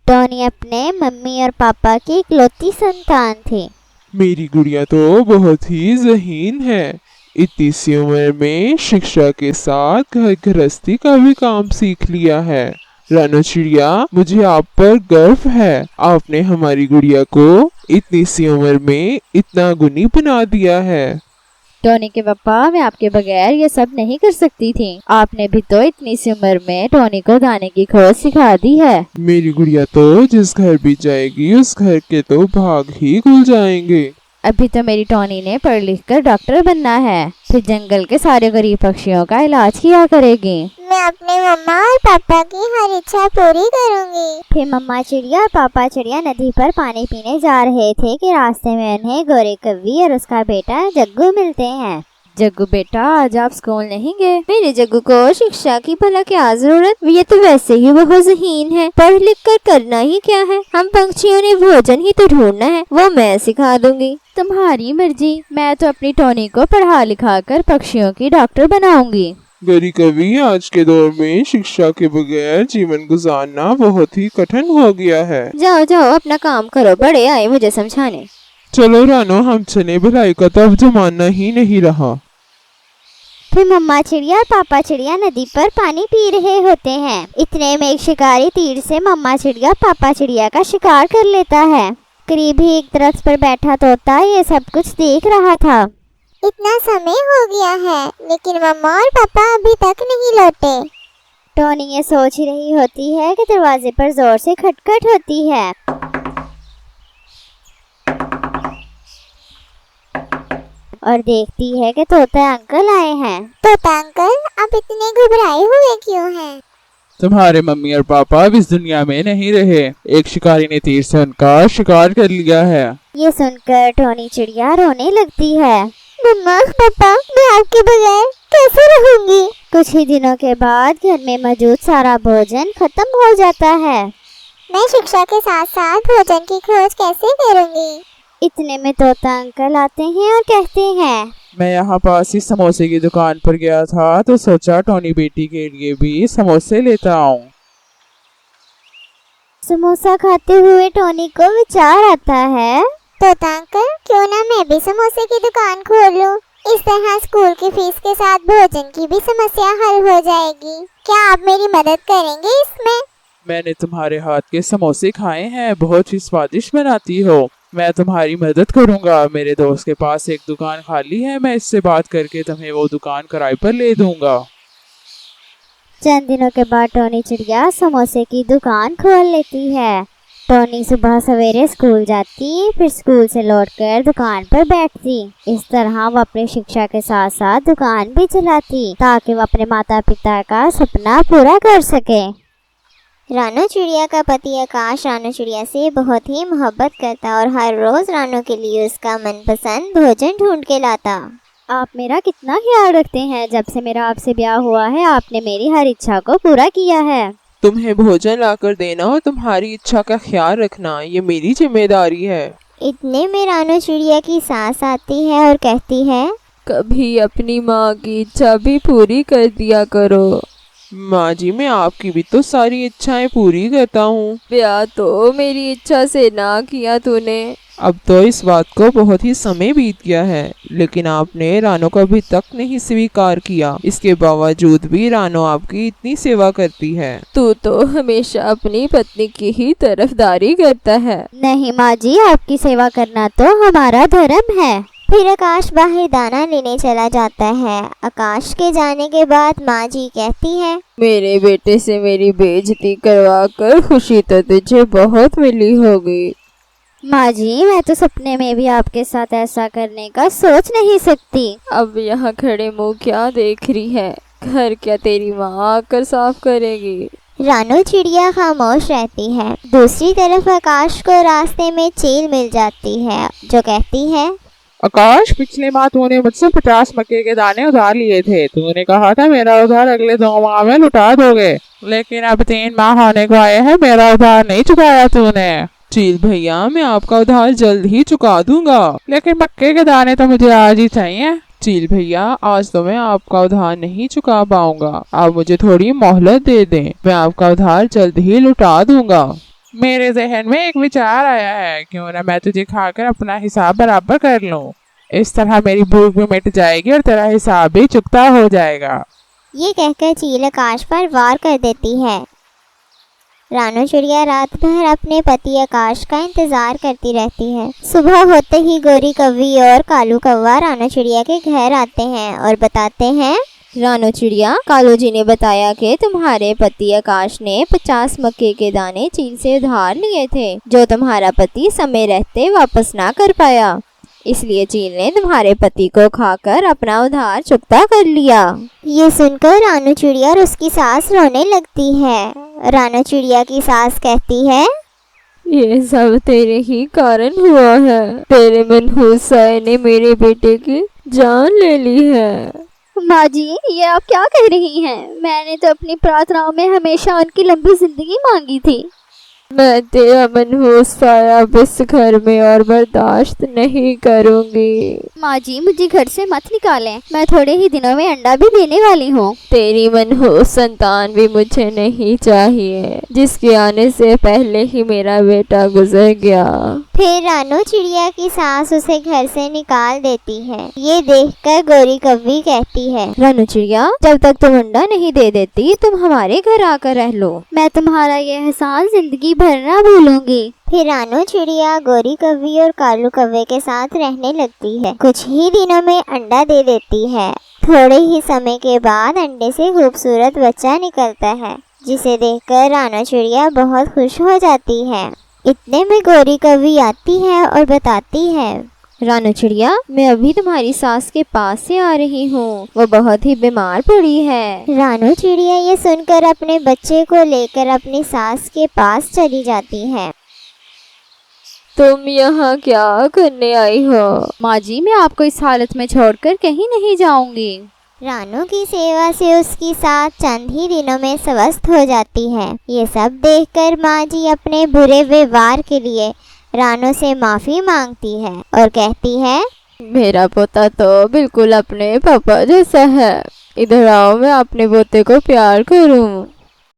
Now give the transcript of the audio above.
Tony अपने mummy और पापा की इकलौती संतान थी। मेरी गुड़िया तो बहुत ही ज़हीन है। इतनी सी उम्र में शिक्षा के साथ घर गृहस्थी का भी काम सीख लिया है। रानो चिड़िया, मुझे आप पर गर्व है। आपने हमारी गुड़िया को इतनी सी उम्र में इतना गुणी बना दिया है। टोनी के पापा, मैं आपके बगैर ये सब नहीं कर सकती थी। आपने भी तो इतनी सी उम्र में टोनी को गाने की खोज सिखा दी है। मेरी गुड़िया तो जिस घर भी जाएगी उस घर के तो भाग ही खुल जाएंगे। अभी तो मेरी टोनी ने पढ़ लिख कर डॉक्टर बनना है, फिर जंगल के सारे गरीब पक्षियों का इलाज किया करेगी। मैं अपने मम्मा और पापा की हर इच्छा पूरी करूंगी। फिर मम्मा चिड़िया और पापा चिड़िया नदी पर पानी पीने जा रहे थे कि रास्ते में उन्हें गोरे कव्वी और उसका बेटा जग्गू मिलते हैं। जग्गू बेटा, आज आप स्कूल नहीं गए? मेरे जग्गू को शिक्षा की भला क्या जरूरत, ये तो वैसे ही बहुत ज़हीन है। पढ़ लिख कर करना ही क्या है, हम पंछियों ने भोजन ही तो ढूंढना है, वो मैं सिखा दूंगी। तुम्हारी मर्जी, मैं तो अपनी टोनी को पढ़ा लिखा कर पक्षियों की डॉक्टर बनाऊंगी। गरी कवि, आज के दौर में शिक्षा के बगैर जीवन गुजारना बहुत ही कठिन हो गया है। जाओ जाओ अपना काम करो, बड़े आए मुझे समझाने। चलो रानो, हम चले, भलाई का तो अब जमाना ही नहीं रहा। फिर मम्मा चिड़िया और पापा चिड़िया नदी पर पानी पी रहे होते हैं। इतने में एक शिकारी तीर से मम्मा चिड़िया पापा चिड़िया का शिकार कर लेता है। करीब ही एक दरख्त पर बैठा तोता ये सब कुछ देख रहा था। इतना समय हो गया है लेकिन मम्मा और पापा अभी तक नहीं लौटे। टोनी ये सोच ही रही होती है कि दरवाजे पर जोर से खटखट होती है। और देखती है कि तोता अंकल आए हैं। तोता अंकल, आप इतने घबराए हुए क्यों हैं? तुम्हारे मम्मी और पापा अब इस दुनिया में नहीं रहे। एक शिकारी ने तीर से उनका शिकार कर लिया है। ये सुनकर टोनी चिड़िया रोने लगती है। मम्मा पापा, मैं आपके बगैर कैसे रहूंगी? कुछ ही दिनों के बाद घर में मौजूद सारा भोजन खत्म हो जाता है। मैं शिक्षा के साथ साथ भोजन की खोज कैसे करूंगी? इतने में तोता अंकल आते हैं और कहते हैं, मैं यहाँ पास ही समोसे की दुकान पर गया था तो सोचा टोनी बेटी के लिए भी समोसे लेता आऊं। समोसा खाते हुए टोनी को विचार आता है, तोता अंकल, क्यों ना मैं भी समोसे की दुकान खोल लूं? इस तरह स्कूल की फीस के साथ भोजन की भी समस्या हल हो जाएगी। क्या आप मेरी मदद करेंगे इसमें? मैंने तुम्हारे हाथ के समोसे खाए हैं, बहुत ही स्वादिष्ट बनाती हो। मैं तुम्हारी मदद करूंगा। मेरे दोस्त के पास एक दुकान खाली है, मैं इससे बात करके तुम्हें वो दुकान किराए पर ले दूंगा। चंद दिनों के बाद टोनी चिड़िया समोसे की दुकान खोल लेती है। टोनी सुबह सवेरे स्कूल जाती, फिर स्कूल से लौटकर दुकान पर बैठती। इस तरह वो अपनी शिक्षा के साथ साथ दुकान भी चलाती ताकि वो अपने माता पिता का सपना पूरा कर सके। रानो चिड़िया का पति आकाश रानो चिड़िया से बहुत ही मोहब्बत करता और हर रोज रानो के लिए उसका मनपसंद भोजन ढूंढ के लाता। आप मेरा कितना ख्याल रखते हैं। जब से मेरा आपसे ब्याह हुआ है आपने मेरी हर इच्छा को पूरा किया है। तुम्हें भोजन लाकर देना और तुम्हारी इच्छा का ख्याल रखना ये मेरी जिम्मेदारी है। इतने में रानो चिड़िया की सास आती है और कहती है, कभी अपनी माँ की इच्छा भी पूरी कर दिया करो। माँ जी, मैं आपकी भी तो सारी इच्छाएं पूरी करता हूँ। ब्याह तो मेरी इच्छा से ना किया तूने। अब तो इस बात को बहुत ही समय बीत गया है, लेकिन आपने रानो को अभी तक नहीं स्वीकार किया। इसके बावजूद भी रानो आपकी इतनी सेवा करती है। तू तो हमेशा अपनी पत्नी की ही तरफदारी करता है। नहीं माँ जी, आपकी सेवा करना तो हमारा धर्म है। फिर आकाश बाहर दाना लेने चला जाता है। आकाश के जाने के बाद माँ जी कहती है, मेरे बेटे से मेरी बेइज्जती करवा कर खुशी तो तुझे बहुत मिली होगी। माँ जी, मैं तो सपने में भी आपके साथ ऐसा करने का सोच नहीं सकती। अब यहाँ खड़े मुंह क्या देख रही है? घर क्या तेरी माँ आकर साफ करेगी? रानो चिड़िया खामोश रहती है। दूसरी तरफ आकाश को रास्ते में चील मिल जाती है जो कहती है, आकाश, पिछले माह तूने मुझसे 50 मक्के के दाने उधार लिए थे। तूने कहा था मेरा उधार अगले 2 माह में लौटा दोगे, लेकिन अब 3 माह होने को आए हैं, मेरा उधार नहीं चुकाया तूने। चील भैया, मैं आपका उधार जल्द ही चुका दूंगा, लेकिन मक्के के दाने तो मुझे आज ही चाहिए। चील भैया, आज तो मैं आपका उधार नहीं चुका पाऊंगा। आप मुझे थोड़ी मोहलत दे दें, मैं आपका उधार जल्द ही लौटा दूंगा। मेरे जहन में एक विचार आया है, क्यों ना मैं तुझे खाकर अपना हिसाब बराबर कर लूं। इस तरह मेरी भूख भी मिट जाएगी और तेरा हिसाब भी चुकता हो जाएगा। ये कहकर चील आकाश पर वार कर देती है। रानू चिड़िया रात भर अपने पति आकाश का इंतजार करती रहती है। सुबह होते ही गोरी कौवी और कालू कौवा रानू चिड़िया के घर आते हैं और बताते हैं, रानू चिड़िया, कालू जी ने बताया कि तुम्हारे पति आकाश ने 50 मक्के के दाने चील से उधार लिए थे, जो तुम्हारा पति समय रहते वापस ना कर पाया। इसलिए चील ने तुम्हारे पति को खाकर अपना उधार चुकता कर लिया। ये सुनकर रानू चिड़िया और उसकी सास रोने लगती है। रानू चिड़िया की सास कहती है, ये सब तेरे ही कारण हुआ है। तेरे मनहूस साये ने मेरे बेटे की जान ले ली है। माँ जी, ये आप क्या कह रही हैं? मैंने तो अपनी प्रार्थनाओं में हमेशा उनकी लंबी जिंदगी मांगी थी। मैं तेरा मनहूस साया अब इस घर में और बर्दाश्त नहीं करूंगी। माँ जी, मुझे घर से मत निकालें, मैं थोड़े ही दिनों में अंडा भी देने वाली हूँ। तेरी मनहूस संतान भी मुझे नहीं चाहिए, जिसके आने से पहले ही मेरा बेटा गुजर गया। फिर रानू चिड़िया की सास उसे घर से निकाल देती है। ये देखकर गोरी कौवी कहती है, रानू चिड़िया, जब तक तुम अंडा नहीं दे देती तुम हमारे घर आकर रह लो। मैं तुम्हारा ये एहसान जिंदगी भर ना भूलूंगी। फिर रानू चिड़िया गोरी कौवी और कालू कौवे के साथ रहने लगती है। कुछ ही दिनों में अंडा दे देती है। थोड़े ही समय के बाद अंडे से खूबसूरत बच्चा निकलता है, जिसे देखकर रानू चिड़िया बहुत खुश हो जाती है। इतने में गोरी कौवी आती है और बताती है, रानू चिड़िया, मैं अभी तुम्हारी सास के पास से आ रही हूँ, वो बहुत ही बीमार पड़ी है। रानू चिड़िया ये सुनकर अपने बच्चे को लेकर अपनी सास के पास चली जाती है। तुम यहाँ क्या करने आई हो? माँ जी, मैं आपको इस हालत में छोड़कर कहीं नहीं जाऊंगी। रानू की सेवा से उसकी सास चंद ही दिनों में स्वस्थ हो जाती है। ये सब देखकर माँ जी अपने बुरे व्यवहार के लिए रानू से माफी मांगती है और कहती है, मेरा पोता तो बिल्कुल अपने पापा जैसा है। इधर आओ, मैं अपने पोते को प्यार करूं।